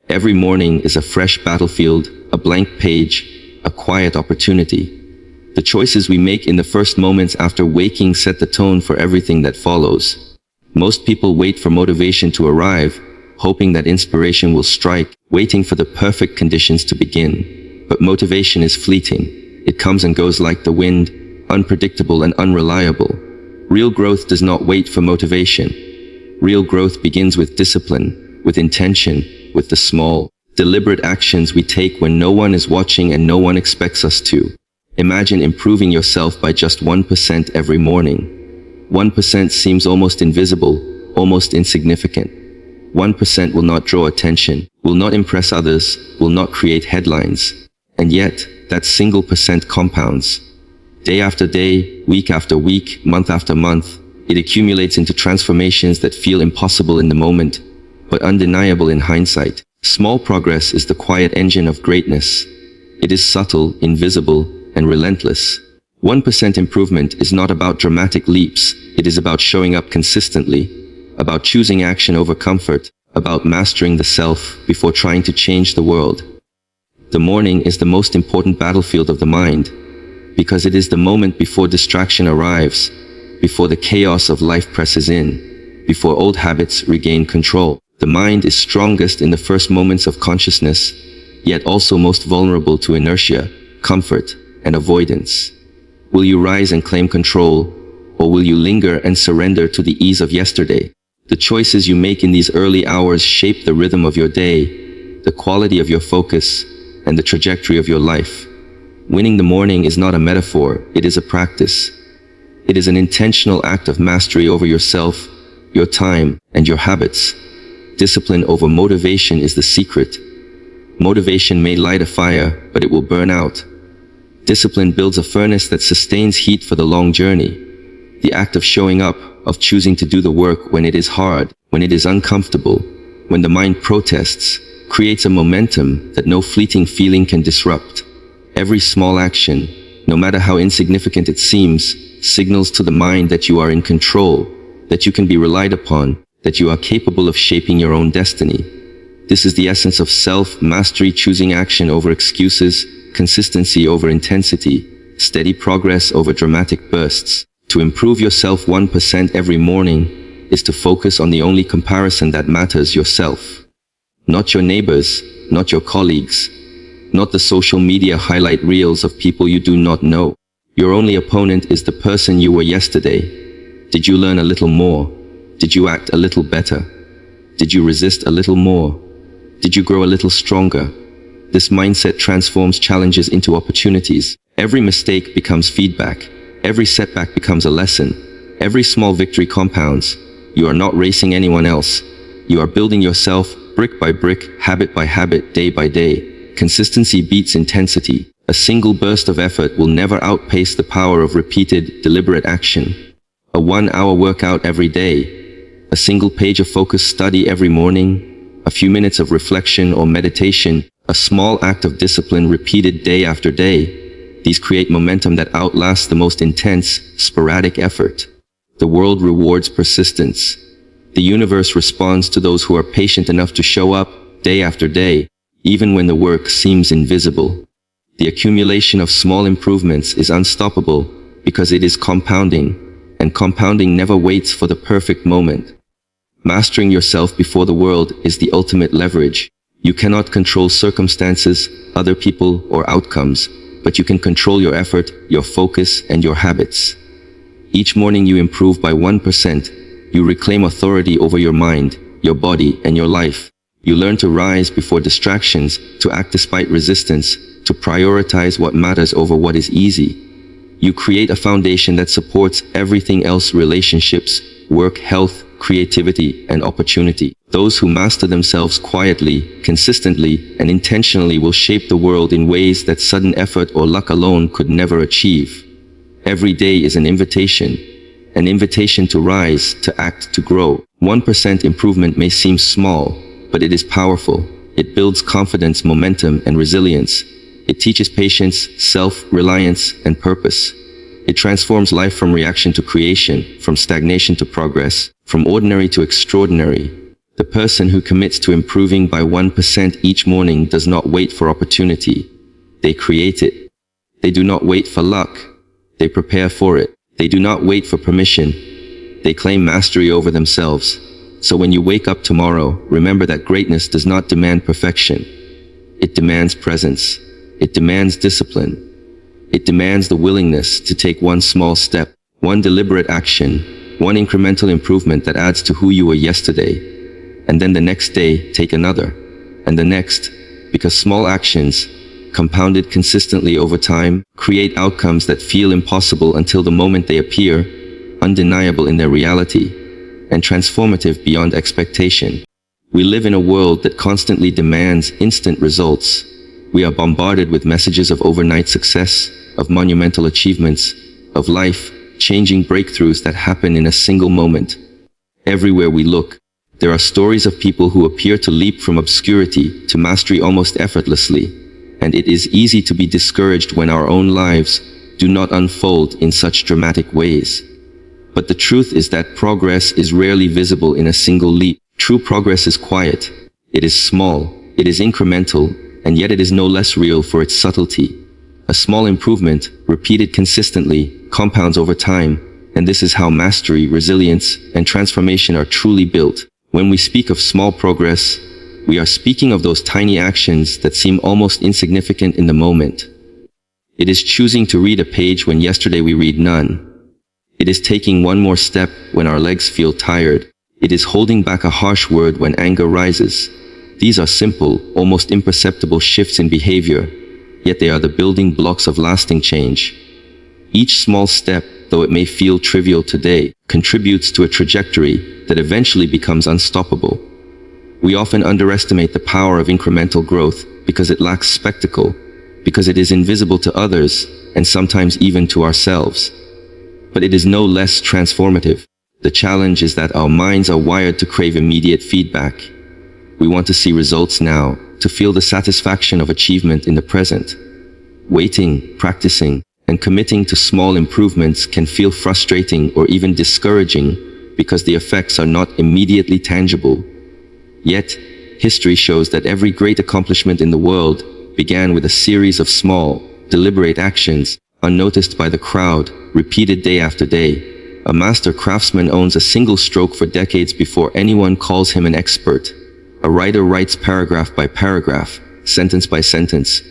Every morning is a fresh battlefield, a blank page, a quiet opportunity. The choices we make in the first moments after waking set the tone for everything that follows. Most people wait for motivation to arrive, hoping that inspiration will strike, waiting for the perfect conditions to begin. But motivation is fleeting. It comes and goes like the wind, unpredictable and unreliable. Real growth does not wait for motivation. Real growth begins with discipline, with intention, with the small, deliberate actions we take when no one is watching and no one expects us to. Imagine improving yourself by just 1% every morning. 1% seems almost invisible, almost insignificant. 1% will not draw attention, will not impress others, will not create headlines. And yet, that single percent compounds. Day after day, week after week, month after month, it accumulates into transformations that feel impossible in the moment, but undeniable in hindsight. Small progress is the quiet engine of greatness. It is subtle, invisible, and relentless. 1% improvement is not about dramatic leaps. It is about showing up consistently, about choosing action over comfort, about mastering the self before trying to change the world. The morning is the most important battlefield of the mind, because it is the moment before distraction arrives, before the chaos of life presses in, before old habits regain control. The mind is strongest in the first moments of consciousness, yet also most vulnerable to inertia, comfort, and avoidance. Will you rise and claim control, or will you linger and surrender to the ease of yesterday? The choices you make in these early hours shape the rhythm of your day, the quality of your focus, and the trajectory of your life. Winning the morning is not a metaphor, it is a practice. It is an intentional act of mastery over yourself, your time, and your habits. Discipline over motivation is the secret. Motivation may light a fire, but it will burn out. Discipline builds a furnace that sustains heat for the long journey. The act of showing up, of choosing to do the work when it is hard, when it is uncomfortable, when the mind protests, creates a momentum that no fleeting feeling can disrupt. Every small action, no matter how insignificant it seems, signals to the mind that you are in control, that you can be relied upon, that you are capable of shaping your own destiny. This is the essence of self-mastery, choosing action over excuses, consistency over intensity, steady progress over dramatic bursts. To improve yourself 1% every morning is to focus on the only comparison that matters: yourself. Not your neighbors, not your colleagues, not the social media highlight reels of people you do not know. Your only opponent is the person you were yesterday. Did you learn a little more? Did you act a little better? Did you resist a little more? Did you grow a little stronger? This mindset transforms challenges into opportunities. Every mistake becomes feedback. Every setback becomes a lesson. Every small victory compounds. You are not racing anyone else. You are building yourself, brick by brick, habit by habit, day by day. Consistency beats intensity. A single burst of effort will never outpace the power of repeated, deliberate action. A 1-hour workout every day. A single page of focused study every morning. A few minutes of reflection or meditation. A small act of discipline repeated day after day. These create momentum that outlasts the most intense, sporadic effort. The world rewards persistence. The universe responds to those who are patient enough to show up, day after day, even when the work seems invisible. The accumulation of small improvements is unstoppable because it is compounding, and compounding never waits for the perfect moment. Mastering yourself before the world is the ultimate leverage. You cannot control circumstances, other people, or outcomes, but you can control your effort, your focus, and your habits. Each morning you improve by 1%. You reclaim authority over your mind, your body, and your life. You learn to rise before distractions, to act despite resistance, to prioritize what matters over what is easy. You create a foundation that supports everything else: relationships, work, health, creativity, and opportunity. Those who master themselves quietly, consistently, and intentionally will shape the world in ways that sudden effort or luck alone could never achieve. Every day is an invitation to rise, to act, to grow. 1% improvement may seem small, but it is powerful. It builds confidence, momentum, and resilience. It teaches patience, self-reliance, and purpose. It transforms life from reaction to creation, from stagnation to progress, from ordinary to extraordinary. The person who commits to improving by 1% each morning does not wait for opportunity. They create it. They do not wait for luck. They prepare for it. They do not wait for permission. They claim mastery over themselves. So when you wake up tomorrow, remember that greatness does not demand perfection. It demands presence. It demands discipline. It demands the willingness to take one small step, one deliberate action, one incremental improvement that adds to who you were yesterday. And then the next day, take another. And the next, because small actions, compounded consistently over time, create outcomes that feel impossible until the moment they appear, undeniable in their reality, and transformative beyond expectation. We live in a world that constantly demands instant results. We are bombarded with messages of overnight success, of monumental achievements, of life-changing breakthroughs that happen in a single moment. Everywhere we look, there are stories of people who appear to leap from obscurity to mastery almost effortlessly, and it is easy to be discouraged when our own lives do not unfold in such dramatic ways. But the truth is that progress is rarely visible in a single leap. True progress is quiet. It is small. It is incremental, and yet it is no less real for its subtlety. A small improvement, repeated consistently, compounds over time, and this is how mastery, resilience, and transformation are truly built. When we speak of small progress, we are speaking of those tiny actions that seem almost insignificant in the moment. It is choosing to read a page when yesterday we read none. It is taking one more step when our legs feel tired. It is holding back a harsh word when anger rises. These are simple, almost imperceptible shifts in behavior, yet they are the building blocks of lasting change. Each small step, though it may feel trivial today, contributes to a trajectory that eventually becomes unstoppable. We often underestimate the power of incremental growth because it lacks spectacle, because it is invisible to others, and sometimes even to ourselves. But it is no less transformative. The challenge is that our minds are wired to crave immediate feedback. We want to see results now, to feel the satisfaction of achievement in the present. Waiting, practicing, and committing to small improvements can feel frustrating or even discouraging because the effects are not immediately tangible. Yet, history shows that every great accomplishment in the world began with a series of small, deliberate actions, unnoticed by the crowd, repeated day after day. A master craftsman owns a single stroke for decades before anyone calls him an expert. A writer writes paragraph by paragraph, sentence by sentence,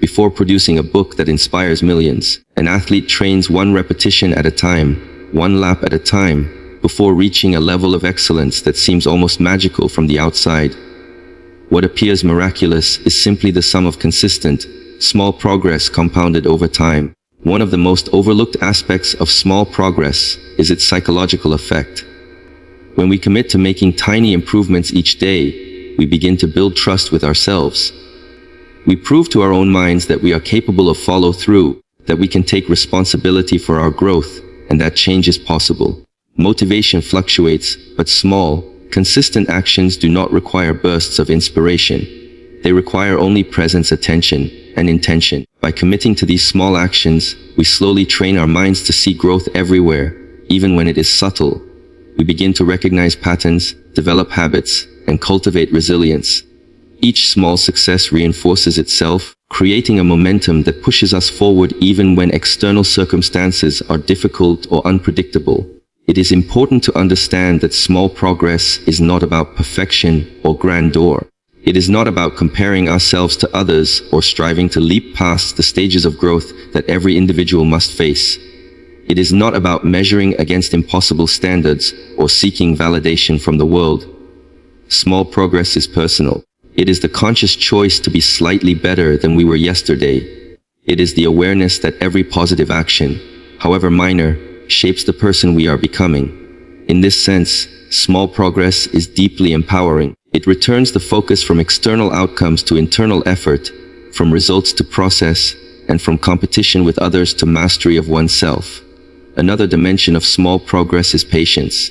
before producing a book that inspires millions. An athlete trains one repetition at a time, one lap at a time, before reaching a level of excellence that seems almost magical from the outside. What appears miraculous is simply the sum of consistent, small progress compounded over time. One of the most overlooked aspects of small progress is its psychological effect. When we commit to making tiny improvements each day, we begin to build trust with ourselves. We prove to our own minds that we are capable of follow-through, that we can take responsibility for our growth, and that change is possible. Motivation fluctuates, but small, consistent actions do not require bursts of inspiration. They require only presence, attention, and intention. By committing to these small actions, we slowly train our minds to see growth everywhere, even when it is subtle. We begin to recognize patterns, develop habits, and cultivate resilience. Each small success reinforces itself, creating a momentum that pushes us forward even when external circumstances are difficult or unpredictable. It is important to understand that small progress is not about perfection or grandeur. It is not about comparing ourselves to others or striving to leap past the stages of growth that every individual must face. It is not about measuring against impossible standards or seeking validation from the world. Small progress is personal. It is the conscious choice to be slightly better than we were yesterday. It is the awareness that every positive action, however minor, shapes the person we are becoming. In this sense, small progress is deeply empowering. It returns the focus from external outcomes to internal effort, from results to process, and from competition with others to mastery of oneself. Another dimension of small progress is patience.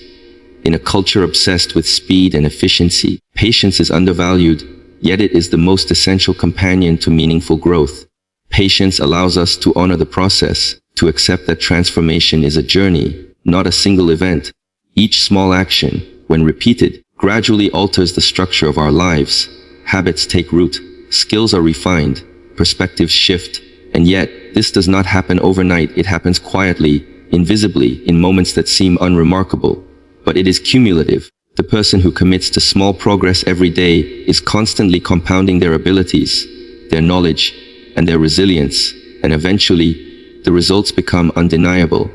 In a culture obsessed with speed and efficiency, patience is undervalued, yet it is the most essential companion to meaningful growth. Patience allows us to honor the process, to accept that transformation is a journey, not a single event. Each small action, when repeated, gradually alters the structure of our lives. Habits take root, skills are refined, perspectives shift, and yet, this does not happen overnight. It happens quietly, invisibly, in moments that seem unremarkable. But it is cumulative. The person who commits to small progress every day is constantly compounding their abilities, their knowledge, and their resilience, and eventually, the results become undeniable.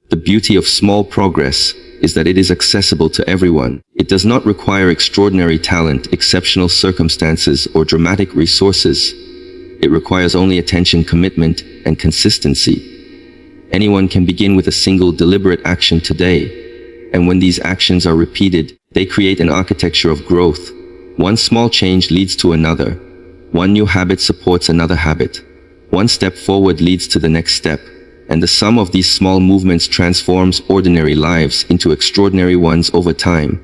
The beauty of small progress is that it is accessible to everyone. It does not require extraordinary talent, exceptional circumstances, or dramatic resources. It requires only attention, commitment, and consistency. Anyone can begin with a single deliberate action today. And when these actions are repeated, they create an architecture of growth. One small change leads to another. One new habit supports another habit. One step forward leads to the next step. And the sum of these small movements transforms ordinary lives into extraordinary ones over time.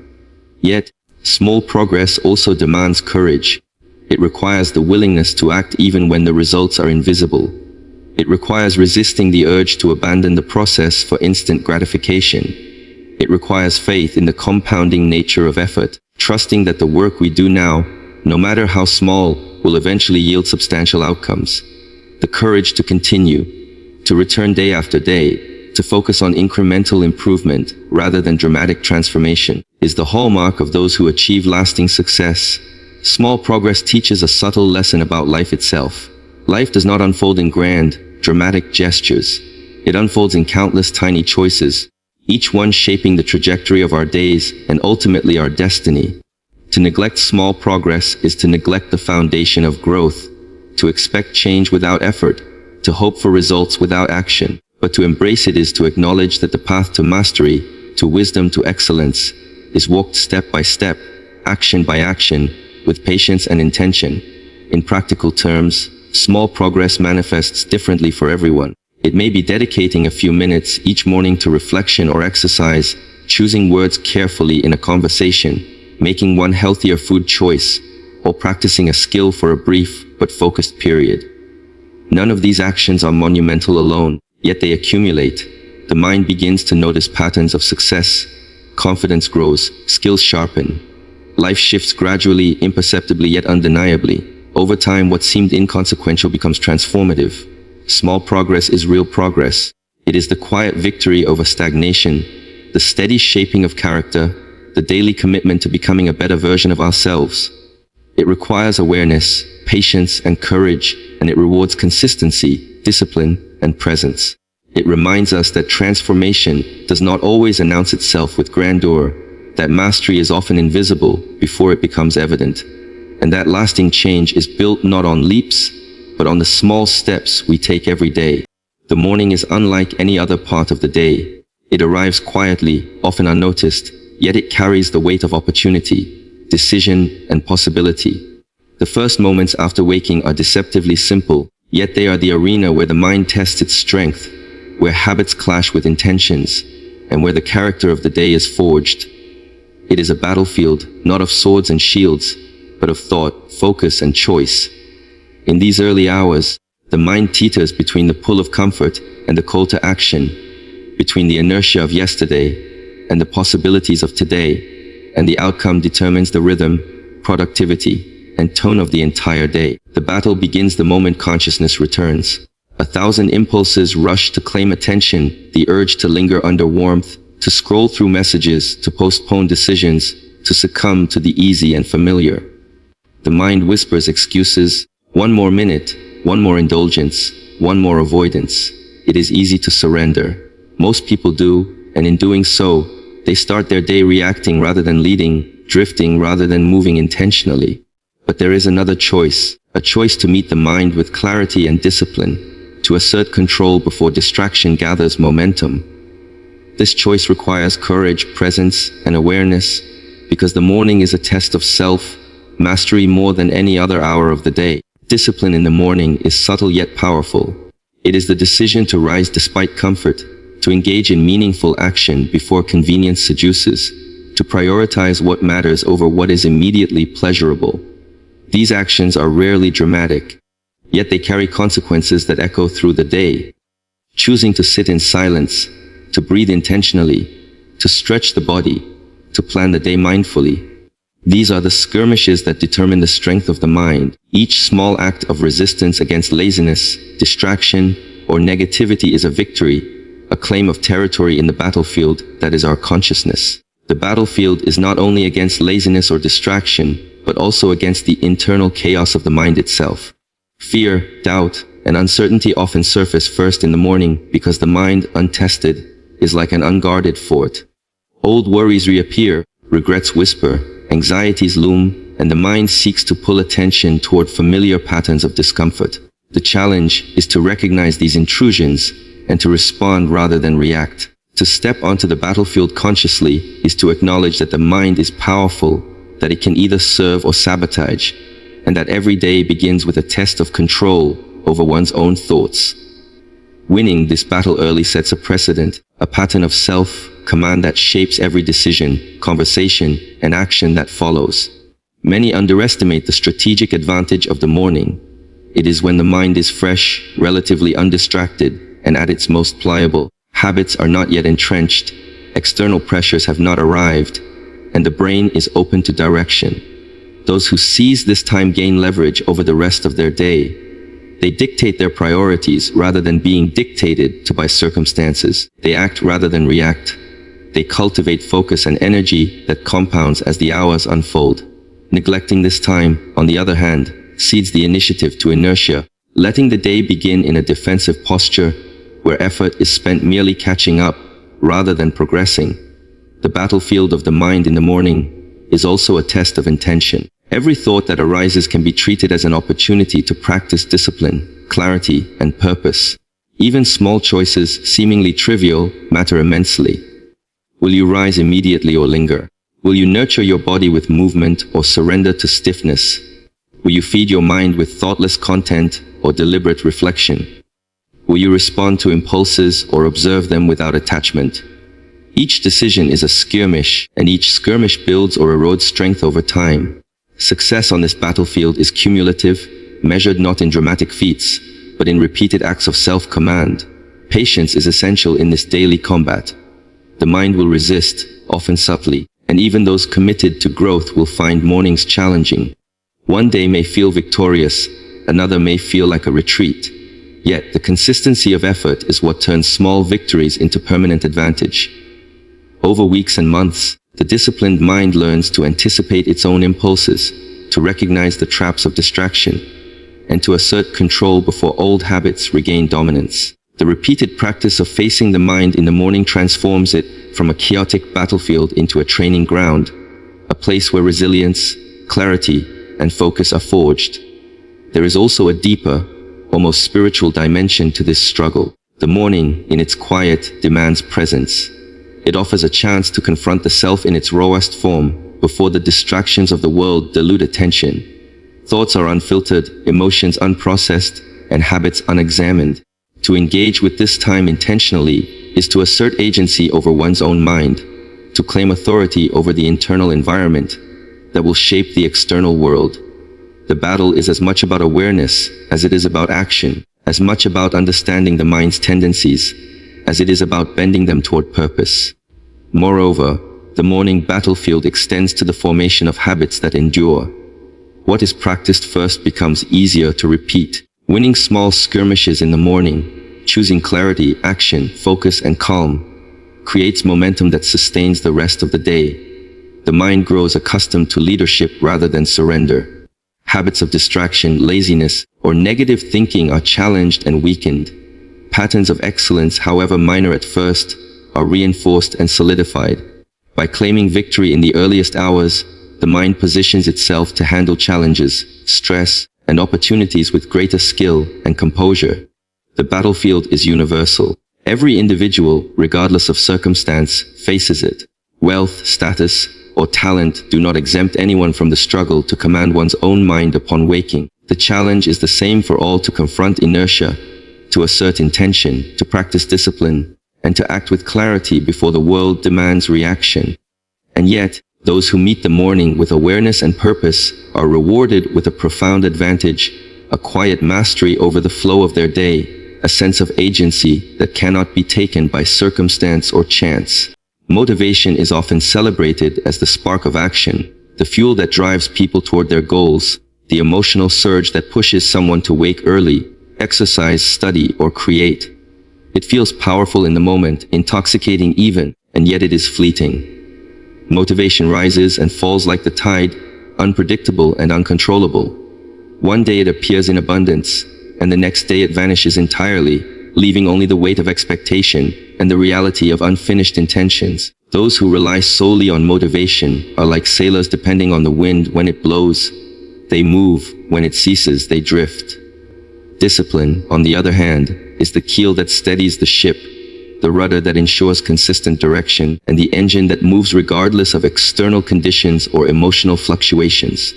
Yet, small progress also demands courage. It requires the willingness to act even when the results are invisible. It requires resisting the urge to abandon the process for instant gratification. It requires faith in the compounding nature of effort, trusting that the work we do now, no matter how small, will eventually yield substantial outcomes. The courage to continue, to return day after day, to focus on incremental improvement rather than dramatic transformation, is the hallmark of those who achieve lasting success. Small progress teaches a subtle lesson about life itself. Life does not unfold in grand, dramatic gestures. It unfolds in countless tiny choices, each one shaping the trajectory of our days and ultimately our destiny. To neglect small progress is to neglect the foundation of growth, to expect change without effort, to hope for results without action. But to embrace it is to acknowledge that the path to mastery, to wisdom, to excellence, is walked step by step, action by action, with patience and intention. In practical terms, small progress manifests differently for everyone. It may be dedicating a few minutes each morning to reflection or exercise, choosing words carefully in a conversation, making one healthier food choice, or practicing a skill for a brief but focused period. None of these actions are monumental alone, yet they accumulate. The mind begins to notice patterns of success. Confidence grows, skills sharpen. Life shifts gradually, imperceptibly yet undeniably. Over time, what seemed inconsequential becomes transformative. Small progress is real progress. It is the quiet victory over stagnation, the steady shaping of character, the daily commitment to becoming a better version of ourselves. It requires awareness, patience, and courage, and it rewards consistency, discipline, and presence. It reminds us that transformation does not always announce itself with grandeur, that mastery is often invisible before it becomes evident, and that lasting change is built not on leaps, but on the small steps we take every day. The morning is unlike any other part of the day. It arrives quietly, often unnoticed, yet it carries the weight of opportunity, decision, and possibility. The first moments after waking are deceptively simple, yet they are the arena where the mind tests its strength, where habits clash with intentions, and where the character of the day is forged. It is a battlefield, not of swords and shields, but of thought, focus, and choice. In these early hours, the mind teeters between the pull of comfort and the call to action, between the inertia of yesterday and the possibilities of today, and the outcome determines the rhythm, productivity, and tone of the entire day. The battle begins the moment consciousness returns. 1,000 impulses rush to claim attention, the urge to linger under warmth, to scroll through messages, to postpone decisions, to succumb to the easy and familiar. The mind whispers excuses, one more minute, one more indulgence, one more avoidance. It is easy to surrender. Most people do, and in doing so, they start their day reacting rather than leading, drifting rather than moving intentionally. But there is another choice, a choice to meet the mind with clarity and discipline, to assert control before distraction gathers momentum. This choice requires courage, presence, and awareness, because the morning is a test of self-mastery more than any other hour of the day. Discipline in the morning is subtle yet powerful. It is the decision to rise despite comfort, to engage in meaningful action before convenience seduces, to prioritize what matters over what is immediately pleasurable. These actions are rarely dramatic, yet they carry consequences that echo through the day. Choosing to sit in silence, to breathe intentionally, to stretch the body, to plan the day mindfully. These are the skirmishes that determine the strength of the mind. Each small act of resistance against laziness, distraction, or negativity is a victory, a claim of territory in the battlefield that is our consciousness. The battlefield is not only against laziness or distraction, but also against the internal chaos of the mind itself. Fear, doubt, and uncertainty often surface first in the morning because the mind, untested, is like an unguarded fort. Old worries reappear, regrets whisper, anxieties loom, and the mind seeks to pull attention toward familiar patterns of discomfort. The challenge is to recognize these intrusions and to respond rather than react. To step onto the battlefield consciously is to acknowledge that the mind is powerful, that it can either serve or sabotage, and that every day begins with a test of control over one's own thoughts. Winning this battle early sets a precedent, a pattern of self-command that shapes every decision, conversation, and action that follows. Many underestimate the strategic advantage of the morning. It is when the mind is fresh, relatively undistracted, and at its most pliable. Habits are not yet entrenched, external pressures have not arrived, and the brain is open to direction. Those who seize this time gain leverage over the rest of their day. They dictate their priorities rather than being dictated to by circumstances. They act rather than react. They cultivate focus and energy that compounds as the hours unfold. Neglecting this time, on the other hand, cedes the initiative to inertia, letting the day begin in a defensive posture where effort is spent merely catching up rather than progressing. The battlefield of the mind in the morning is also a test of intention. Every thought that arises can be treated as an opportunity to practice discipline, clarity, and purpose. Even small choices, seemingly trivial, matter immensely. Will you rise immediately or linger? Will you nurture your body with movement or surrender to stiffness? Will you feed your mind with thoughtless content or deliberate reflection? Will you respond to impulses or observe them without attachment? Each decision is a skirmish, and each skirmish builds or erodes strength over time. Success on this battlefield is cumulative, measured not in dramatic feats, but in repeated acts of self-command. Patience is essential in this daily combat. The mind will resist, often subtly, and even those committed to growth will find mornings challenging. One day may feel victorious, another may feel like a retreat. Yet, the consistency of effort is what turns small victories into permanent advantage. Over weeks and months, the disciplined mind learns to anticipate its own impulses, to recognize the traps of distraction, and to assert control before old habits regain dominance. The repeated practice of facing the mind in the morning transforms it from a chaotic battlefield into a training ground, a place where resilience, clarity, and focus are forged. There is also a deeper, almost spiritual dimension to this struggle. The morning, in its quiet, demands presence. It offers a chance to confront the self in its rawest form, before the distractions of the world dilute attention. Thoughts are unfiltered, emotions unprocessed, and habits unexamined. To engage with this time intentionally is to assert agency over one's own mind, to claim authority over the internal environment that will shape the external world. The battle is as much about awareness as it is about action, as much about understanding the mind's tendencies as it is about bending them toward purpose. Moreover, the morning battlefield extends to the formation of habits that endure. What is practiced first becomes easier to repeat. Winning small skirmishes in the morning, choosing clarity, action, focus, and calm, creates momentum that sustains the rest of the day. The mind grows accustomed to leadership rather than surrender. Habits of distraction, laziness, or negative thinking are challenged and weakened. Patterns of excellence, however minor at first, are reinforced and solidified. By claiming victory in the earliest hours, the mind positions itself to handle challenges, stress, and opportunities with greater skill and composure. The battlefield is universal. Every individual, regardless of circumstance, faces it. Wealth, status, or talent do not exempt anyone from the struggle to command one's own mind upon waking. The challenge is the same for all: to confront inertia, to assert intention, to practice discipline, and to act with clarity before the world demands reaction. And yet, those who meet the morning with awareness and purpose are rewarded with a profound advantage, a quiet mastery over the flow of their day, a sense of agency that cannot be taken by circumstance or chance. Motivation is often celebrated as the spark of action, the fuel that drives people toward their goals, the emotional surge that pushes someone to wake early, exercise, study, or create. It feels powerful in the moment, intoxicating even, and yet it is fleeting. Motivation rises and falls like the tide, unpredictable and uncontrollable. One day it appears in abundance, and the next day it vanishes entirely, leaving only the weight of expectation and the reality of unfinished intentions. Those who rely solely on motivation are like sailors depending on the wind. When it blows, they move. When it ceases, they drift. Discipline, on the other hand, is the keel that steadies the ship, the rudder that ensures consistent direction, and the engine that moves regardless of external conditions or emotional fluctuations.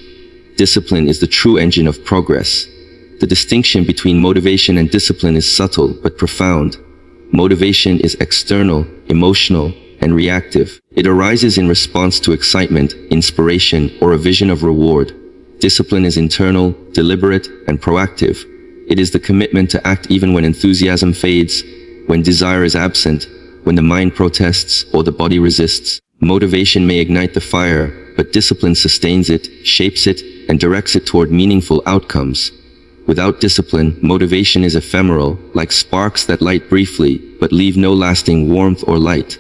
Discipline is the true engine of progress. The distinction between motivation and discipline is subtle but profound. Motivation is external, emotional, and reactive. It arises in response to excitement, inspiration, or a vision of reward. Discipline is internal, deliberate, and proactive. It is the commitment to act even when enthusiasm fades, when desire is absent, when the mind protests or the body resists. Motivation may ignite the fire, but discipline sustains it, shapes it, and directs it toward meaningful outcomes. Without discipline, motivation is ephemeral, like sparks that light briefly, but leave no lasting warmth or light.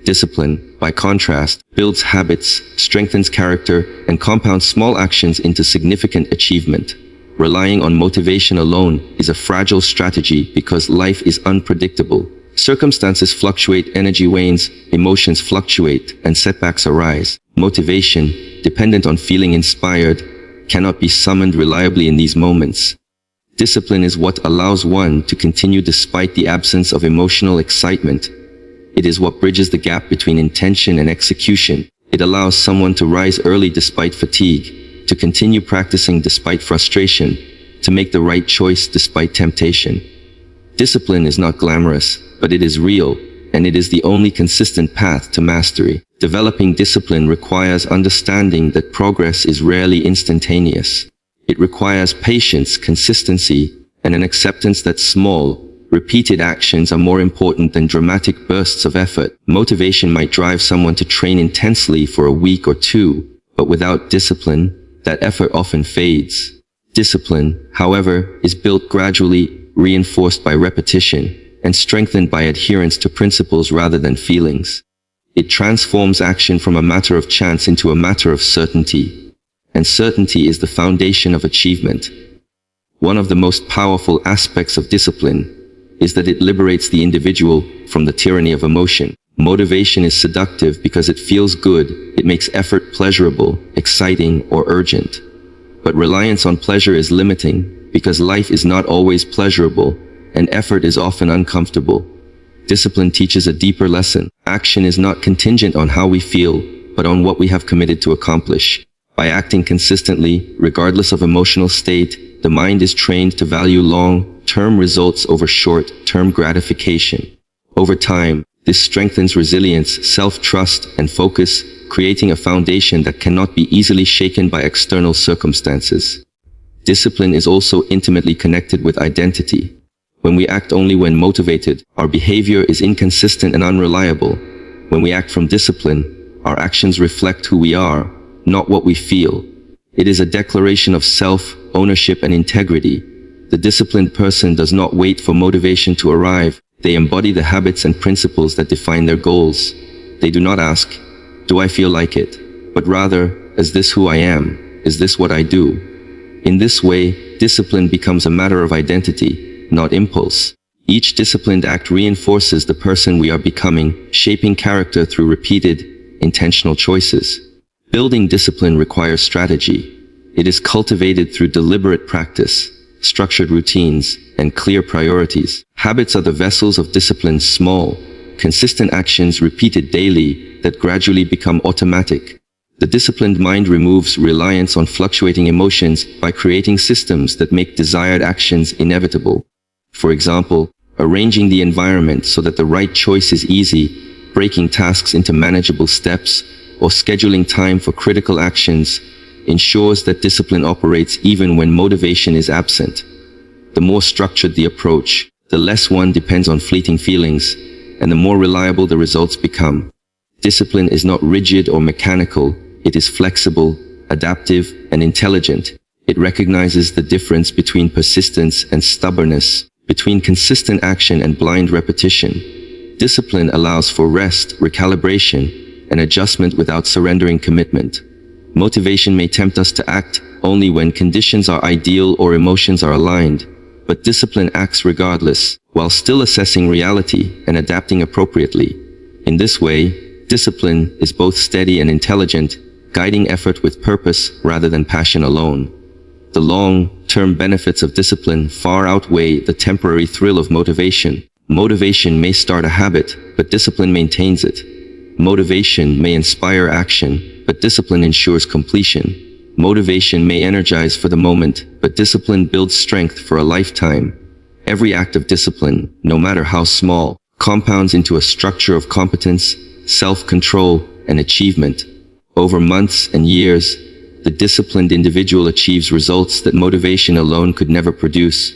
Discipline, by contrast, builds habits, strengthens character, and compounds small actions into significant achievement. Relying on motivation alone is a fragile strategy because life is unpredictable. Circumstances fluctuate, energy wanes, emotions fluctuate, and setbacks arise. Motivation, dependent on feeling inspired, cannot be summoned reliably in these moments. Discipline is what allows one to continue despite the absence of emotional excitement. It is what bridges the gap between intention and execution. It allows someone to rise early despite fatigue, to continue practicing despite frustration, to make the right choice despite temptation. Discipline is not glamorous, but it is real, and it is the only consistent path to mastery. Developing discipline requires understanding that progress is rarely instantaneous. It requires patience, consistency, and an acceptance that small, repeated actions are more important than dramatic bursts of effort. Motivation might drive someone to train intensely for a week or two, but without discipline, that effort often fades. Discipline, however, is built gradually, reinforced by repetition, and strengthened by adherence to principles rather than feelings. It transforms action from a matter of chance into a matter of certainty, and certainty is the foundation of achievement. One of the most powerful aspects of discipline is that it liberates the individual from the tyranny of emotion. Motivation is seductive because it feels good, it makes effort pleasurable, exciting, or urgent. But reliance on pleasure is limiting because life is not always pleasurable, and effort is often uncomfortable. Discipline teaches a deeper lesson. Action is not contingent on how we feel, but on what we have committed to accomplish. By acting consistently, regardless of emotional state, the mind is trained to value long-term results over short-term gratification. Over time, this strengthens resilience, self-trust, and focus, creating a foundation that cannot be easily shaken by external circumstances. Discipline is also intimately connected with identity. When we act only when motivated, our behavior is inconsistent and unreliable. When we act from discipline, our actions reflect who we are, not what we feel. It is a declaration of self-ownership and integrity. The disciplined person does not wait for motivation to arrive. They embody the habits and principles that define their goals. They do not ask, "Do I feel like it?" but rather, "Is this who I am? Is this what I do?" In this way, discipline becomes a matter of identity, not impulse. Each disciplined act reinforces the person we are becoming, shaping character through repeated, intentional choices. Building discipline requires strategy. It is cultivated through deliberate practice, structured routines, and clear priorities. Habits are the vessels of discipline, small, consistent actions repeated daily that gradually become automatic. The disciplined mind removes reliance on fluctuating emotions by creating systems that make desired actions inevitable. For example, arranging the environment so that the right choice is easy, breaking tasks into manageable steps, or scheduling time for critical actions ensures that discipline operates even when motivation is absent. The more structured the approach, the less one depends on fleeting feelings, and the more reliable the results become. Discipline is not rigid or mechanical, It is flexible, adaptive, and intelligent. It recognizes the difference between persistence and stubbornness, between consistent action and blind repetition. Discipline allows for rest, recalibration, and adjustment without surrendering commitment. Motivation may tempt us to act only when conditions are ideal or emotions are aligned, but discipline acts regardless, while still assessing reality and adapting appropriately. In this way, discipline is both steady and intelligent, guiding effort with purpose rather than passion alone. The long-term benefits of discipline far outweigh the temporary thrill of motivation. Motivation may start a habit, but discipline maintains it. Motivation may inspire action, but discipline ensures completion. Motivation may energize for the moment, but discipline builds strength for a lifetime. Every act of discipline, no matter how small, compounds into a structure of competence, self-control, and achievement. Over months and years, the disciplined individual achieves results that motivation alone could never produce.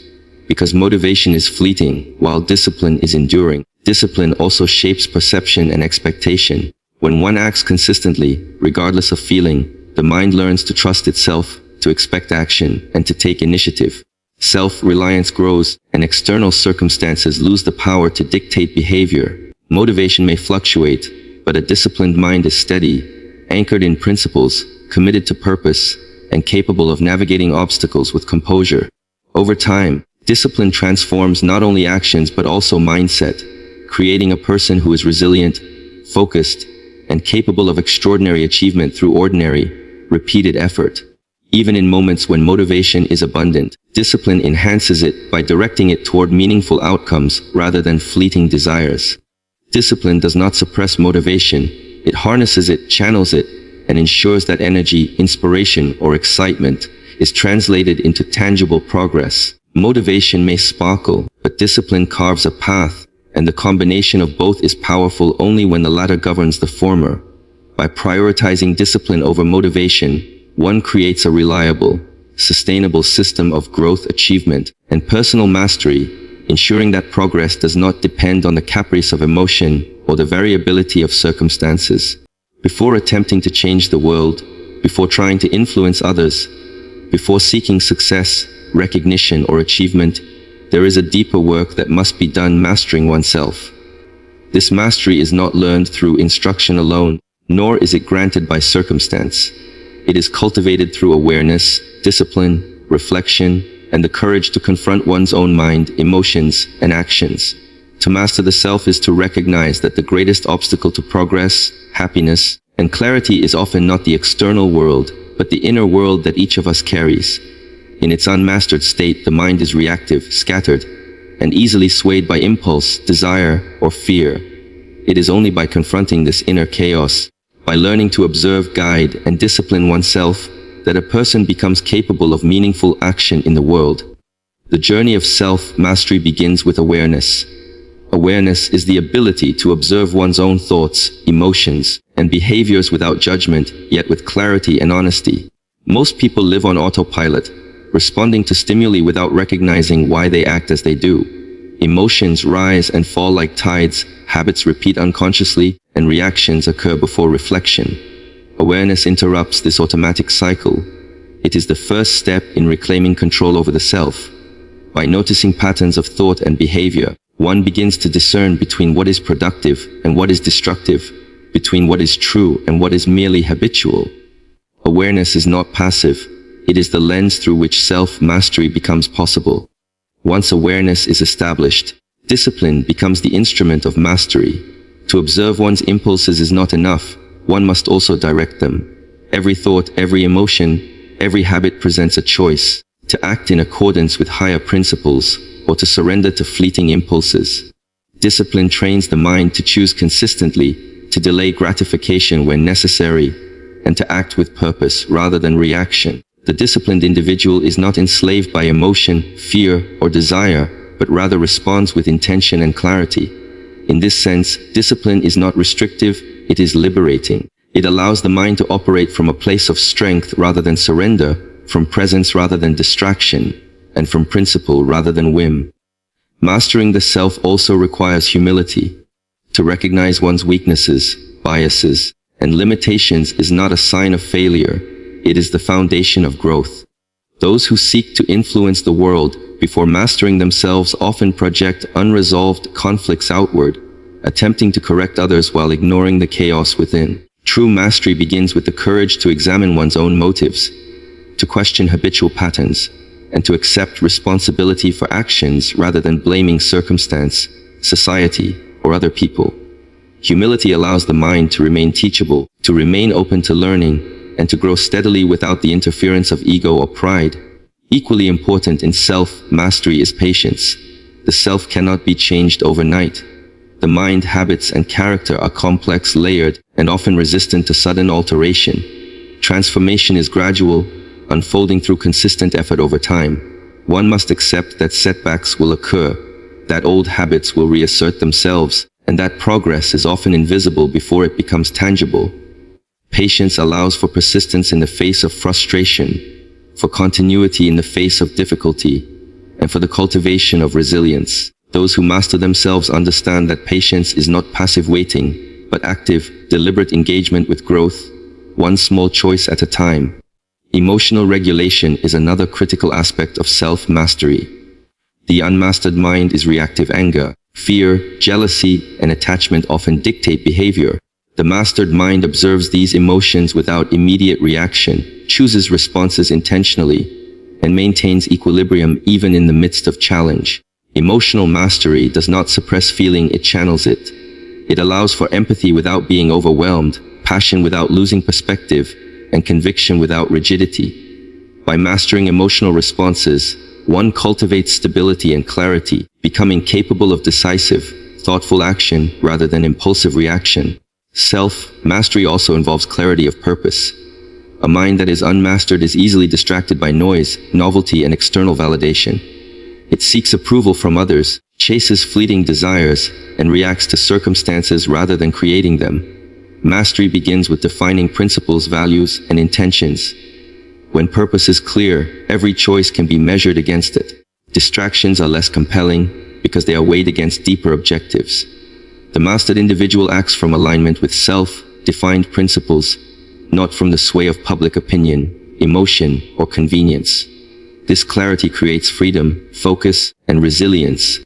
Because motivation is fleeting, while discipline is enduring. Discipline also shapes perception and expectation. When one acts consistently, regardless of feeling, the mind learns to trust itself, to expect action, and to take initiative. Self-reliance grows, and external circumstances lose the power to dictate behavior. Motivation may fluctuate, but a disciplined mind is steady, anchored in principles, committed to purpose, and capable of navigating obstacles with composure. Over time, discipline transforms not only actions but also mindset, creating a person who is resilient, focused, and capable of extraordinary achievement through ordinary, repeated effort. Even in moments when motivation is abundant, discipline enhances it by directing it toward meaningful outcomes rather than fleeting desires. Discipline does not suppress motivation, it harnesses it, channels it, and ensures that energy, inspiration, or excitement is translated into tangible progress. Motivation may sparkle, but discipline carves a path, and the combination of both is powerful only when the latter governs the former. By prioritizing discipline over motivation, one creates a reliable, sustainable system of growth, achievement, and personal mastery, ensuring that progress does not depend on the caprice of emotion or the variability of circumstances. Before attempting to change the world, before trying to influence others, before seeking success, recognition, or achievement, there is a deeper work that must be done: mastering oneself. This mastery is not learned through instruction alone, nor is it granted by circumstance. It is cultivated through awareness, discipline, reflection, and the courage to confront one's own mind, emotions, and actions. To master the self is to recognize that the greatest obstacle to progress, happiness, and clarity is often not the external world, but the inner world that each of us carries. In its unmastered state, the mind is reactive, scattered, and easily swayed by impulse, desire, or fear. It is only by confronting this inner chaos, by learning to observe, guide, and discipline oneself, that a person becomes capable of meaningful action in the world. The journey of self-mastery begins with awareness. Awareness is the ability to observe one's own thoughts, emotions, and behaviors without judgment, yet with clarity and honesty. Most people live on autopilot, responding to stimuli without recognizing why they act as they do. Emotions rise and fall like tides, habits repeat unconsciously, and reactions occur before reflection. Awareness interrupts this automatic cycle. It is the first step in reclaiming control over the self. By noticing patterns of thought and behavior, one begins to discern between what is productive and what is destructive, between what is true and what is merely habitual. Awareness is not passive. It is the lens through which self-mastery becomes possible. Once awareness is established, discipline becomes the instrument of mastery. To observe one's impulses is not enough. One must also direct them. Every thought, every emotion, every habit presents a choice: to act in accordance with higher principles, or to surrender to fleeting impulses. Discipline trains the mind to choose consistently, to delay gratification when necessary, and to act with purpose rather than reaction. The disciplined individual is not enslaved by emotion, fear, or desire, but rather responds with intention and clarity. In this sense, discipline is not restrictive, it is liberating. It allows the mind to operate from a place of strength rather than surrender, from presence rather than distraction, and from principle rather than whim. Mastering the self also requires humility. To recognize one's weaknesses, biases, And limitations is not a sign of failure. It is the foundation of growth. Those who seek to influence the world before mastering themselves often project unresolved conflicts outward, attempting to correct others while ignoring the chaos within. True mastery begins with the courage to examine one's own motives, to question habitual patterns, and to accept responsibility for actions rather than blaming circumstance, society, or other people. Humility allows the mind to remain teachable, to remain open to learning, and to grow steadily without the interference of ego or pride. Equally important in self-mastery is patience. The self cannot be changed overnight. The mind, habits, and character are complex, layered, and often resistant to sudden alteration. Transformation is gradual, unfolding through consistent effort over time. One must accept that setbacks will occur, that old habits will reassert themselves, and that progress is often invisible before it becomes tangible. Patience allows for persistence in the face of frustration, for continuity in the face of difficulty, and for the cultivation of resilience. Those who master themselves understand that patience is not passive waiting, but active, deliberate engagement with growth, one small choice at a time. Emotional regulation is another critical aspect of self-mastery. The unmastered mind is reactive. Anger, fear, jealousy, and attachment often dictate behavior. The mastered mind observes these emotions without immediate reaction, chooses responses intentionally, and maintains equilibrium even in the midst of challenge. Emotional mastery does not suppress feeling, it channels it. It allows for empathy without being overwhelmed, passion without losing perspective, and conviction without rigidity. By mastering emotional responses, one cultivates stability and clarity, becoming capable of decisive, thoughtful action rather than impulsive reaction. Self-mastery also involves clarity of purpose. A mind that is unmastered is easily distracted by noise, novelty, and external validation. It seeks approval from others, chases fleeting desires, and reacts to circumstances rather than creating them. Mastery begins with defining principles, values, and intentions. When purpose is clear, every choice can be measured against it. Distractions are less compelling because they are weighed against deeper objectives. The mastered individual acts from alignment with self-defined principles, not from the sway of public opinion, emotion, or convenience. This clarity creates freedom, focus, and resilience.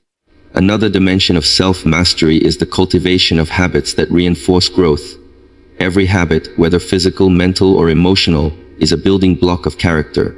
Another dimension of self-mastery is the cultivation of habits that reinforce growth. Every habit, whether physical, mental, or emotional, is a building block of character.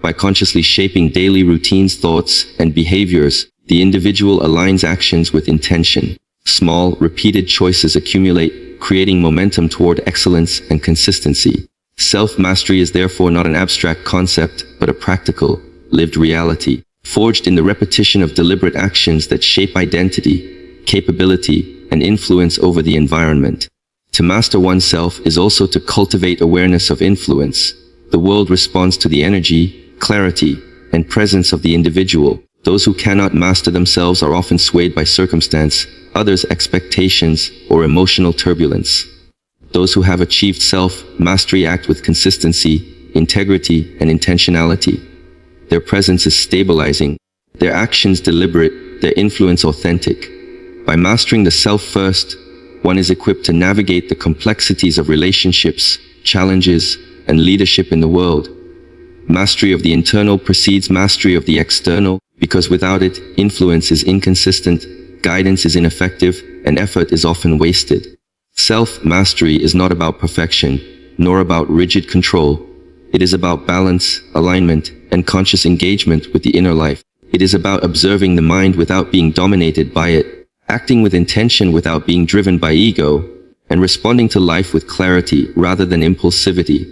By consciously shaping daily routines, thoughts, and behaviors, the individual aligns actions with intention. Small, repeated choices accumulate, creating momentum toward excellence and consistency. Self-mastery is therefore not an abstract concept, but a practical, lived reality, forged in the repetition of deliberate actions that shape identity, capability, and influence over the environment. To master oneself is also to cultivate awareness of influence. The world responds to the energy, clarity, and presence of the individual. Those who cannot master themselves are often swayed by circumstance, others' expectations, or emotional turbulence. Those who have achieved self-mastery act with consistency, integrity, and intentionality. Their presence is stabilizing, their actions deliberate, their influence authentic. By mastering the self first, one is equipped to navigate the complexities of relationships, challenges, and leadership in the world. Mastery of the internal precedes mastery of the external, because without it, influence is inconsistent, guidance is ineffective, and effort is often wasted. Self-mastery is not about perfection, nor about rigid control. It is about balance, alignment, and conscious engagement with the inner life. It is about observing the mind without being dominated by it, acting with intention without being driven by ego, and responding to life with clarity rather than impulsivity.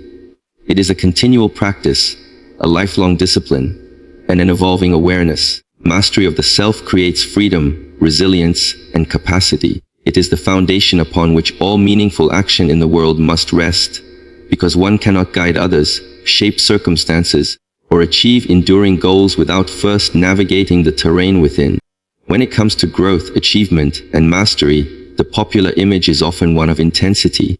It is a continual practice, a lifelong discipline, and an evolving awareness. Mastery of the self creates freedom, resilience, and capacity. It is the foundation upon which all meaningful action in the world must rest, because one cannot guide others, shape circumstances, or achieve enduring goals without first navigating the terrain within. When it comes to growth, achievement, and mastery, the popular image is often one of intensity.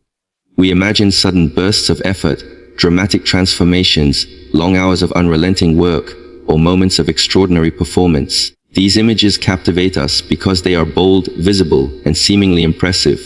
We imagine sudden bursts of effort, dramatic transformations, long hours of unrelenting work, or moments of extraordinary performance. These images captivate us because they are bold, visible, and seemingly impressive.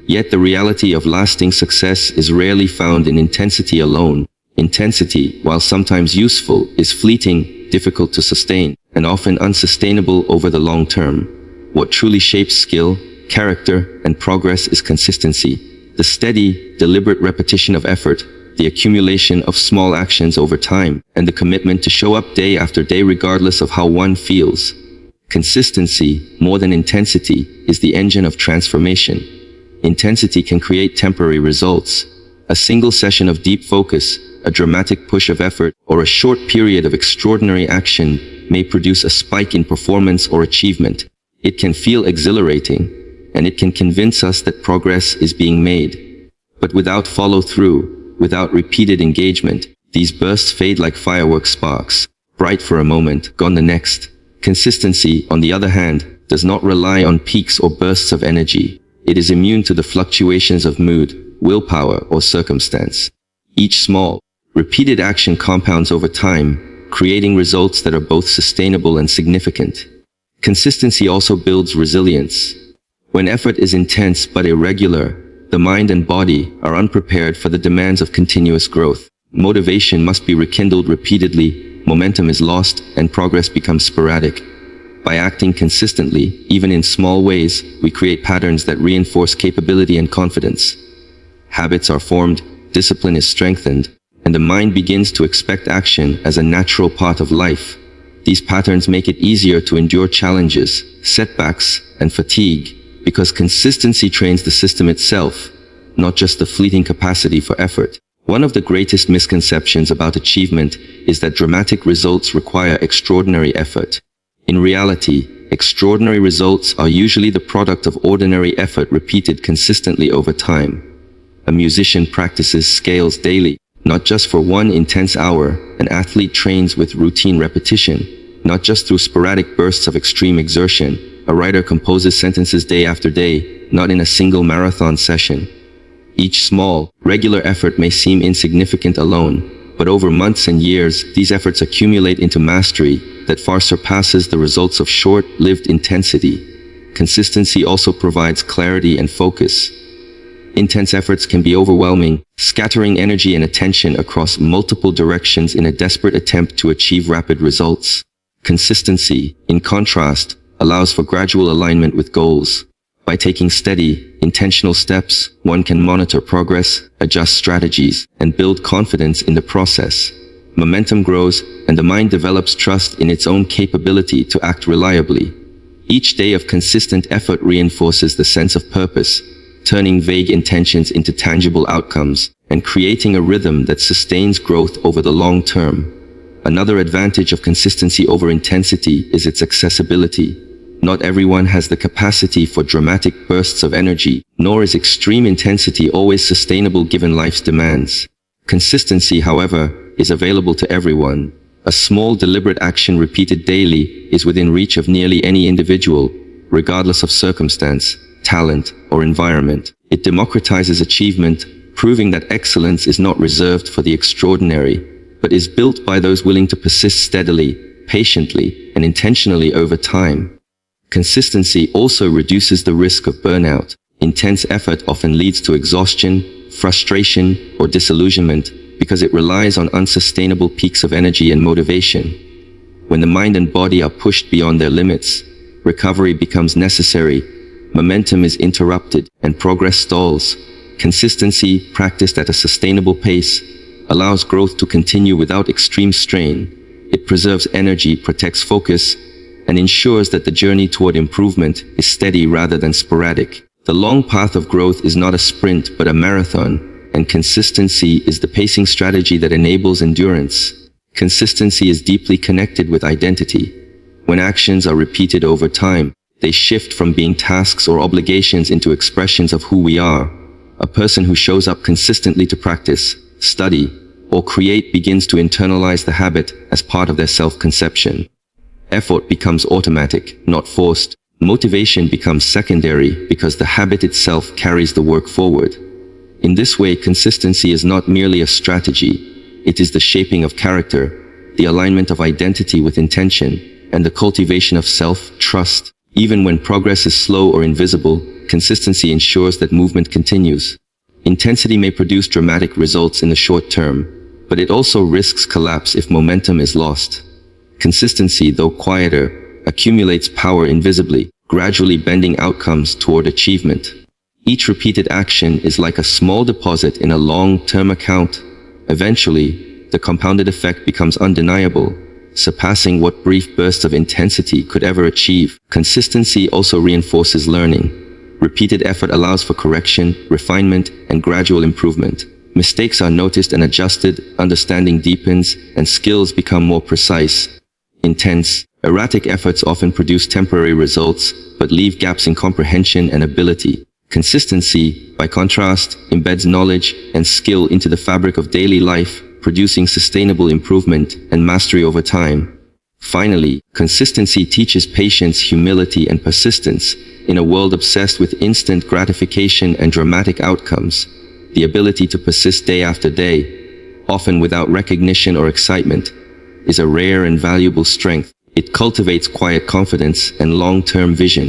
Yet the reality of lasting success is rarely found in intensity alone. Intensity, while sometimes useful, is fleeting, difficult to sustain, and often unsustainable over the long term. What truly shapes skill, character, and progress is consistency. The steady, deliberate repetition of effort, the accumulation of small actions over time, and the commitment to show up day after day regardless of how one feels. Consistency, more than intensity, is the engine of transformation. Intensity can create temporary results. A single session of deep focus, a dramatic push of effort, or a short period of extraordinary action may produce a spike in performance or achievement. It can feel exhilarating, and it can convince us that progress is being made. But without follow-through, without repeated engagement, these bursts fade like firework sparks, bright for a moment, gone the next. Consistency, on the other hand, does not rely on peaks or bursts of energy. It is immune to the fluctuations of mood, willpower, or circumstance. Each small, repeated action compounds over time, creating results that are both sustainable and significant. Consistency also builds resilience. When effort is intense but irregular, the mind and body are unprepared for the demands of continuous growth. Motivation must be rekindled repeatedly, momentum is lost, and progress becomes sporadic. By acting consistently, even in small ways, we create patterns that reinforce capability and confidence. Habits are formed, discipline is strengthened, and the mind begins to expect action as a natural part of life. These patterns make it easier to endure challenges, setbacks, and fatigue, because consistency trains the system itself, not just the fleeting capacity for effort. One of the greatest misconceptions about achievement is that dramatic results require extraordinary effort. In reality, extraordinary results are usually the product of ordinary effort repeated consistently over time. A musician practices scales daily, not just for one intense hour. An athlete trains with routine repetition, not just through sporadic bursts of extreme exertion. A writer composes sentences day after day, not in a single marathon session. Each small, regular effort may seem insignificant alone, but over months and years, these efforts accumulate into mastery that far surpasses the results of short-lived intensity. Consistency also provides clarity and focus. Intense efforts can be overwhelming, scattering energy and attention across multiple directions in a desperate attempt to achieve rapid results. Consistency, in contrast, allows for gradual alignment with goals. By taking steady, intentional steps, one can monitor progress, adjust strategies, and build confidence in the process. Momentum grows, and the mind develops trust in its own capability to act reliably. Each day of consistent effort reinforces the sense of purpose, turning vague intentions into tangible outcomes, and creating a rhythm that sustains growth over the long term. Another advantage of consistency over intensity is its accessibility. Not everyone has the capacity for dramatic bursts of energy, nor is extreme intensity always sustainable given life's demands. Consistency, however, is available to everyone. A small deliberate action repeated daily is within reach of nearly any individual, regardless of circumstance, talent, or environment. It democratizes achievement, proving that excellence is not reserved for the extraordinary, but is built by those willing to persist steadily, patiently, and intentionally over time. Consistency also reduces the risk of burnout. Intense effort often leads to exhaustion, frustration, or disillusionment because it relies on unsustainable peaks of energy and motivation. When the mind and body are pushed beyond their limits, recovery becomes necessary, momentum is interrupted, and progress stalls. Consistency, practiced at a sustainable pace, allows growth to continue without extreme strain. It preserves energy, protects focus, and ensures that the journey toward improvement is steady rather than sporadic. The long path of growth is not a sprint but a marathon, and consistency is the pacing strategy that enables endurance. Consistency is deeply connected with identity. When actions are repeated over time, they shift from being tasks or obligations into expressions of who we are. A person who shows up consistently to practice, study, or create begins to internalize the habit as part of their self-conception. Effort becomes automatic, not forced. Motivation becomes secondary because the habit itself carries the work forward. In this way, consistency is not merely a strategy. It is the shaping of character, the alignment of identity with intention, and the cultivation of self-trust. Even when progress is slow or invisible, consistency ensures that movement continues. Intensity may produce dramatic results in the short term, but it also risks collapse if momentum is lost. Consistency, though quieter, accumulates power invisibly, gradually bending outcomes toward achievement. Each repeated action is like a small deposit in a long-term account. Eventually, the compounded effect becomes undeniable, surpassing what brief bursts of intensity could ever achieve. Consistency also reinforces learning. Repeated effort allows for correction, refinement, and gradual improvement. Mistakes are noticed and adjusted, understanding deepens, and skills become more precise. Intense, erratic efforts often produce temporary results, but leave gaps in comprehension and ability. Consistency, by contrast, embeds knowledge and skill into the fabric of daily life, producing sustainable improvement and mastery over time. Finally, consistency teaches patience, humility, and persistence. In a world obsessed with instant gratification and dramatic outcomes, the ability to persist day after day, often without recognition or excitement, is a rare and valuable strength. It cultivates quiet confidence and long-term vision.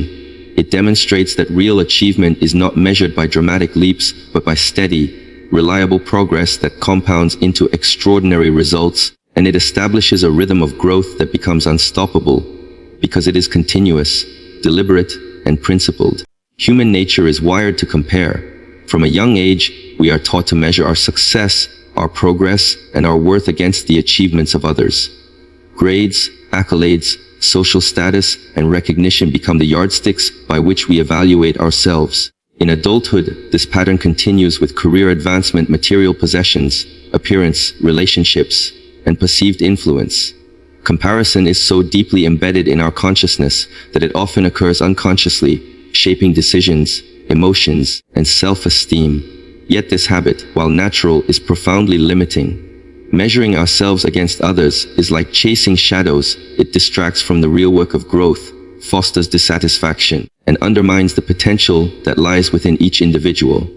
It demonstrates that real achievement is not measured by dramatic leaps, but by steady, reliable progress that compounds into extraordinary results, and it establishes a rhythm of growth that becomes unstoppable, because it is continuous, deliberate, and principled. Human nature is wired to compare. From a young age, we are taught to measure our success, our progress, and our worth against the achievements of others. Grades, accolades, social status, and recognition become the yardsticks by which we evaluate ourselves. In adulthood, this pattern continues with career advancement, material possessions, appearance, relationships, and perceived influence. Comparison is so deeply embedded in our consciousness that it often occurs unconsciously, shaping decisions, emotions, and self-esteem. Yet this habit, while natural, is profoundly limiting. Measuring ourselves against others is like chasing shadows. It distracts from the real work of growth, fosters dissatisfaction, and undermines the potential that lies within each individual.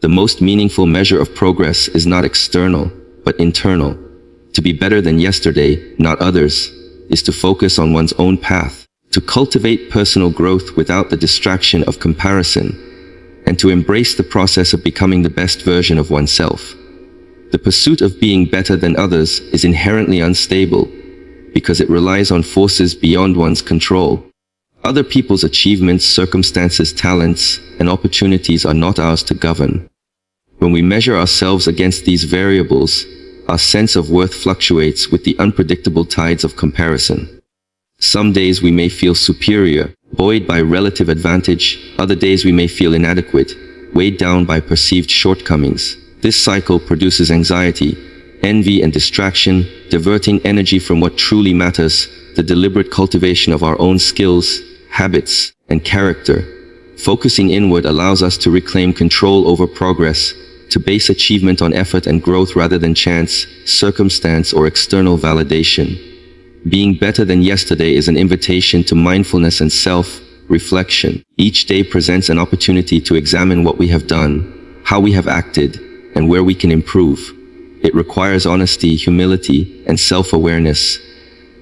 The most meaningful measure of progress is not external, but internal. To be better than yesterday, not others, is to focus on one's own path, to cultivate personal growth without the distraction of comparison, and to embrace the process of becoming the best version of oneself. The pursuit of being better than others is inherently unstable, because it relies on forces beyond one's control. Other people's achievements, circumstances, talents, and opportunities are not ours to govern. When we measure ourselves against these variables, our sense of worth fluctuates with the unpredictable tides of comparison. Some days we may feel superior, buoyed by relative advantage. Other days we may feel inadequate, weighed down by perceived shortcomings. This cycle produces anxiety, envy, and distraction, diverting energy from what truly matters, the deliberate cultivation of our own skills, habits, and character. Focusing inward allows us to reclaim control over progress, to base achievement on effort and growth rather than chance, circumstance, or external validation. Being better than yesterday is an invitation to mindfulness and self-reflection. Each day presents an opportunity to examine what we have done, how we have acted, and where we can improve. It requires honesty, humility, and self-awareness.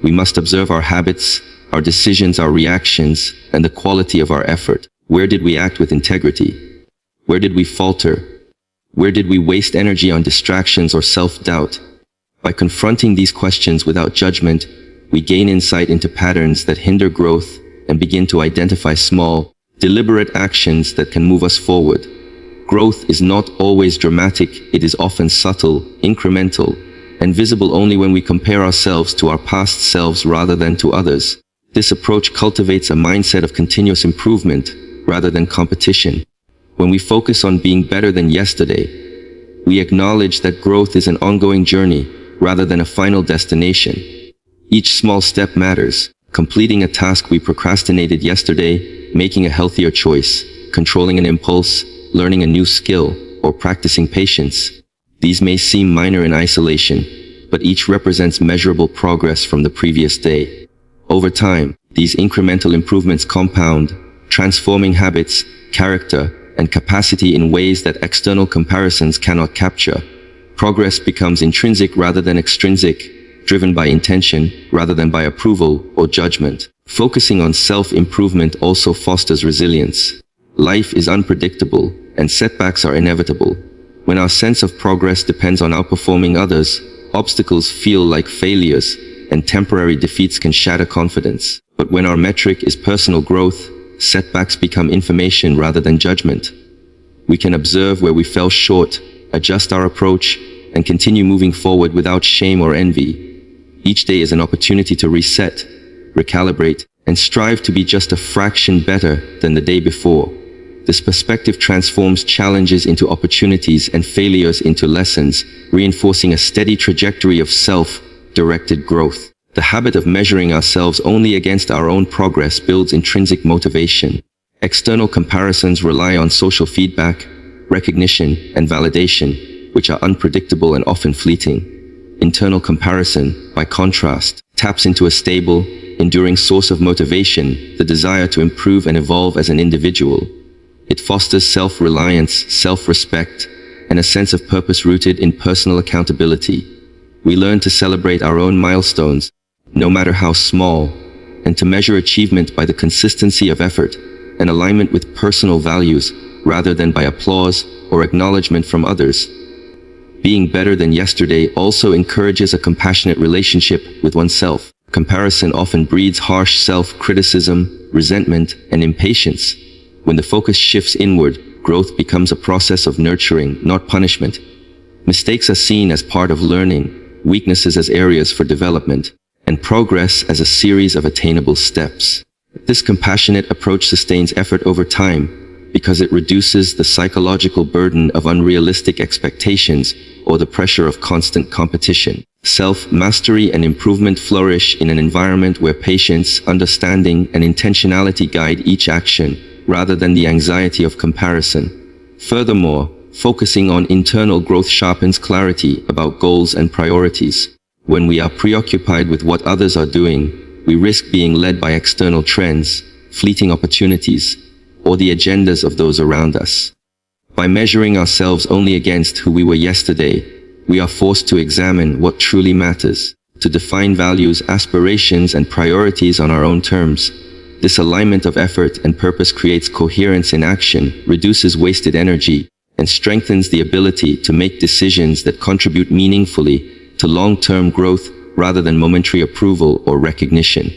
We must observe our habits, our decisions, our reactions, and the quality of our effort. Where did we act with integrity? Where did we falter? Where did we waste energy on distractions or self-doubt? By confronting these questions without judgment, we gain insight into patterns that hinder growth and begin to identify small, deliberate actions that can move us forward. Growth is not always dramatic. It is often subtle, incremental, and visible only when we compare ourselves to our past selves rather than to others. This approach cultivates a mindset of continuous improvement rather than competition. When we focus on being better than yesterday, we acknowledge that growth is an ongoing journey rather than a final destination. Each small step matters. Completing a task we procrastinated yesterday, making a healthier choice, controlling an impulse, learning a new skill, or practicing patience. These may seem minor in isolation, but each represents measurable progress from the previous day. Over time, these incremental improvements compound, transforming habits, character, and capacity in ways that external comparisons cannot capture. Progress becomes intrinsic rather than extrinsic, driven by intention rather than by approval or judgment. Focusing on self-improvement also fosters resilience. Life is unpredictable, and setbacks are inevitable. When our sense of progress depends on outperforming others, obstacles feel like failures, and temporary defeats can shatter confidence. But when our metric is personal growth, setbacks become information rather than judgment. We can observe where we fell short, adjust our approach, and continue moving forward without shame or envy. Each day is an opportunity to reset, recalibrate, and strive to be just a fraction better than the day before. This perspective transforms challenges into opportunities and failures into lessons, reinforcing a steady trajectory of self-directed growth. The habit of measuring ourselves only against our own progress builds intrinsic motivation. External comparisons rely on social feedback, recognition, and validation, which are unpredictable and often fleeting. Internal comparison, by contrast, taps into a stable, enduring source of motivation, the desire to improve and evolve as an individual. It fosters self-reliance, self-respect, and a sense of purpose rooted in personal accountability. We learn to celebrate our own milestones, no matter how small, and to measure achievement by the consistency of effort and alignment with personal values rather than by applause or acknowledgement from others. Being better than yesterday also encourages a compassionate relationship with oneself. Comparison often breeds harsh self-criticism, resentment, and impatience. When the focus shifts inward, growth becomes a process of nurturing, not punishment. Mistakes are seen as part of learning, weaknesses as areas for development, and progress as a series of attainable steps. This compassionate approach sustains effort over time because it reduces the psychological burden of unrealistic expectations or the pressure of constant competition. Self-mastery and improvement flourish in an environment where patience, understanding, and intentionality guide each action, rather than the anxiety of comparison. Furthermore, focusing on internal growth sharpens clarity about goals and priorities. When we are preoccupied with what others are doing, we risk being led by external trends, fleeting opportunities, or the agendas of those around us. By measuring ourselves only against who we were yesterday, we are forced to examine what truly matters, to define values, aspirations, and priorities on our own terms. This alignment of effort and purpose creates coherence in action, reduces wasted energy, and strengthens the ability to make decisions that contribute meaningfully to long-term growth rather than momentary approval or recognition.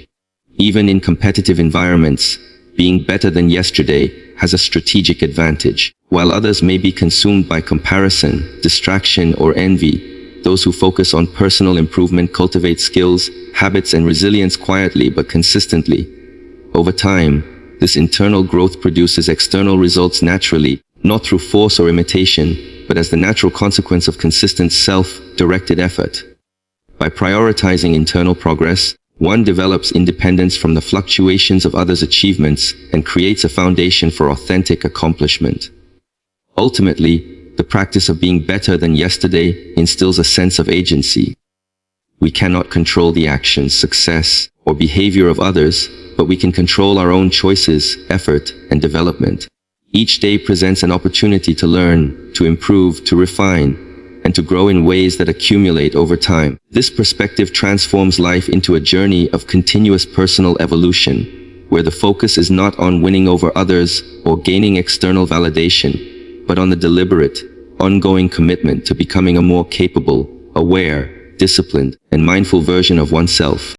Even in competitive environments, being better than yesterday has a strategic advantage. While others may be consumed by comparison, distraction, or envy, those who focus on personal improvement cultivate skills, habits, and resilience quietly but consistently. Over time, this internal growth produces external results naturally, not through force or imitation, but as the natural consequence of consistent self-directed effort. By prioritizing internal progress, one develops independence from the fluctuations of others' achievements and creates a foundation for authentic accomplishment. Ultimately, the practice of being better than yesterday instills a sense of agency. We cannot control the actions, success, or behavior of others, but we can control our own choices, effort, and development. Each day presents an opportunity to learn, to improve, to refine, and to grow in ways that accumulate over time. This perspective transforms life into a journey of continuous personal evolution, where the focus is not on winning over others or gaining external validation, but on the deliberate, ongoing commitment to becoming a more capable, aware, disciplined, and mindful version of oneself.